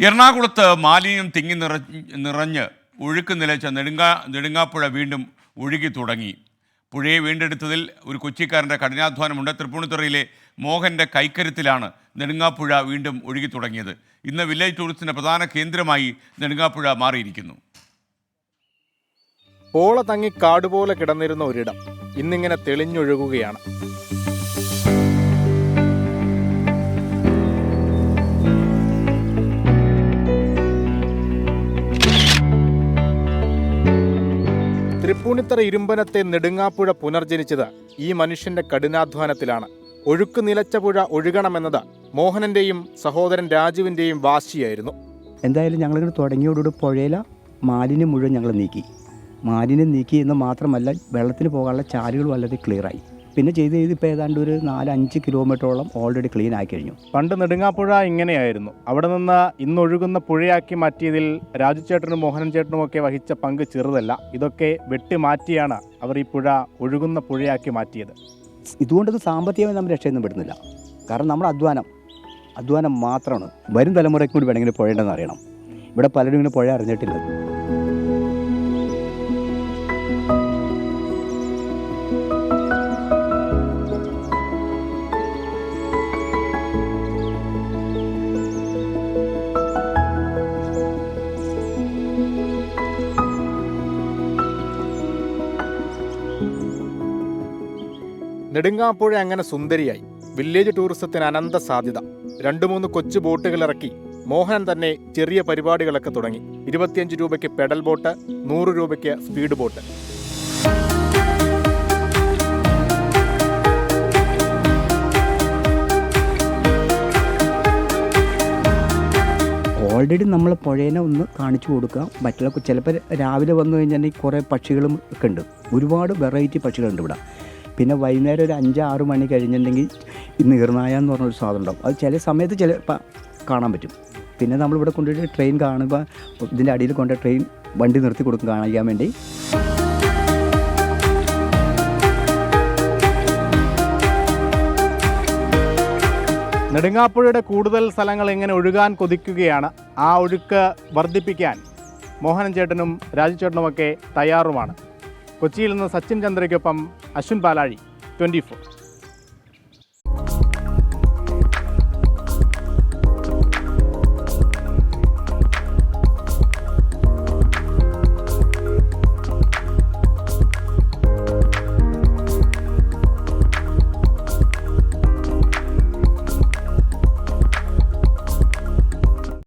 എറണാകുളത്ത് മാലിന്യം തിങ്ങി നിറഞ്ഞ് ഒഴുക്ക് നിലച്ച നെടുങ്ങാപ്പുഴ വീണ്ടും ഒഴുകി തുടങ്ങി. പുഴയെ വീണ്ടെടുത്തതിൽ ഒരു കൊച്ചിക്കാരൻ്റെ കഠിനാധ്വാനമുണ്ട്. തൃപ്പൂണിത്തുറയിലെ മോഹൻ്റെ കൈക്കരുത്തിലാണ് നെടുങ്ങാപ്പുഴ വീണ്ടും ഒഴുകി തുടങ്ങിയത്. ഇന്ന് വില്ലേജ് ടൂറിസത്തിൻ്റെ പ്രധാന കേന്ദ്രമായി നെടുങ്ങാപ്പുഴ മാറിയിരിക്കുന്നു. പോള തങ്ങി കാടുപോലെ കിടന്നിരുന്ന ഒരിടം ഇന്നിങ്ങനെ തെളിഞ്ഞൊഴുകുകയാണ്. തൃപ്പൂണിത്തറ ഇരുമ്പനത്തെ നെടുങ്ങാപ്പുഴ പുനർജനിച്ചത് ഈ മനുഷ്യന്റെ കഠിനാധ്വാനത്തിലാണ്. ഒഴുക്ക് നിലച്ച പുഴ ഒഴുകണമെന്നത് മോഹനന്റെയും സഹോദരൻ രാജുവിന്റെയും വാശിയായിരുന്നു. എന്തായാലും ഞങ്ങളിങ്ങനെ തുടങ്ങിയോടുകൂടി പുഴയിലെ മാലിന്യം മുഴുവൻ ഞങ്ങൾ മാലിന്യം നീക്കി എന്ന് മാത്രമല്ല, വെള്ളത്തിന് പോകാനുള്ള ചാലുകൾ വളരെ ക്ലിയറായി. പിന്നെ ചെയ്ത് ഇപ്പോൾ ഏതാണ്ട് ഒരു 4-5 കിലോമീറ്ററോളം ഓൾറെഡി ക്ലീൻ ആക്കി കഴിഞ്ഞു. പണ്ട് നെടുങ്ങാപ്പുഴ ഇങ്ങനെയായിരുന്നു. അവിടെ നിന്ന് ഇന്നൊഴുകുന്ന പുഴയാക്കി മാറ്റിയതിൽ രാജു ചേട്ടനും മോഹനൻ ചേട്ടനുമൊക്കെ വഹിച്ച പങ്ക് ചെറുതല്ല. ഇതൊക്കെ വെട്ടി മാറ്റിയാണ് അവർ ഈ പുഴ ഒഴുകുന്ന പുഴയാക്കി മാറ്റിയത്. ഇതുകൊണ്ടൊന്നും സാമ്പത്തികമായി നമ്മൾ രക്ഷയൊന്നും പെടുന്നില്ല. കാരണം നമ്മുടെ അധ്വാനം മാത്രമാണ്. വരും തലമുറയ്ക്ക് കൂടി വേണമെങ്കിൽ പുഴയുണ്ടെന്ന് അറിയണം. ഇവിടെ പലരും ഇങ്ങനെ പുഴ അറിഞ്ഞിട്ടില്ല. നെടുങ്ങാപ്പുഴ അങ്ങനെ സുന്ദരിയായി. വില്ലേജ് ടൂറിസത്തിന് അനന്ത സാധ്യത. 2-3 കൊച്ചു ബോട്ടുകൾ ഇറക്കി മോഹനൻ തന്നെ ചെറിയ പരിപാടികളൊക്കെ തുടങ്ങി. 25 രൂപയ്ക്ക് പെഡൽ ബോട്ട്, 100 രൂപയ്ക്ക് സ്പീഡ് ബോട്ട്. ഓൾറെഡി നമ്മൾ പുഴേനെ ഒന്ന് കാണിച്ചു കൊടുക്കുക. മറ്റുള്ള ചിലപ്പോൾ രാവിലെ വന്നു കഴിഞ്ഞാൽ കുറേ പക്ഷികളും ഒക്കെ ഉണ്ട്. ഒരുപാട് വെറൈറ്റി പക്ഷികളുണ്ട് ഇവിടെ. പിന്നെ വൈകുന്നേരം ഒരു 5-6 മണി കഴിഞ്ഞിട്ടുണ്ടെങ്കിൽ ഈ നീർനായ എന്ന് പറഞ്ഞൊരു സാധനം ഉണ്ടാവും. അത് ചില സമയത്ത് കാണാൻ പറ്റും. പിന്നെ നമ്മളിവിടെ കൊണ്ടുപോയിട്ട് ട്രെയിൻ കാണുമ്പോൾ ഇതിൻ്റെ അടിയിൽ കൊണ്ട് ട്രെയിൻ വണ്ടി നിർത്തി കൊടുക്കും കാണിക്കാൻ വേണ്ടി. നെടുങ്ങാപ്പുഴയുടെ കൂടുതൽ സ്ഥലങ്ങൾ എങ്ങനെ ഒഴുകാൻ കൊതിക്കുകയാണ്. ആ ഒഴുക്ക് വർദ്ധിപ്പിക്കാൻ മോഹനൻ ചേട്ടനും രാജു ചേട്ടനുമൊക്കെ തയ്യാറുമാണ്. കൊച്ചിയിൽ നിന്ന് സച്ചിൻ ചന്ദ്രയ്ക്കൊപ്പം അശ്വിൻ പാലാഴി, 24.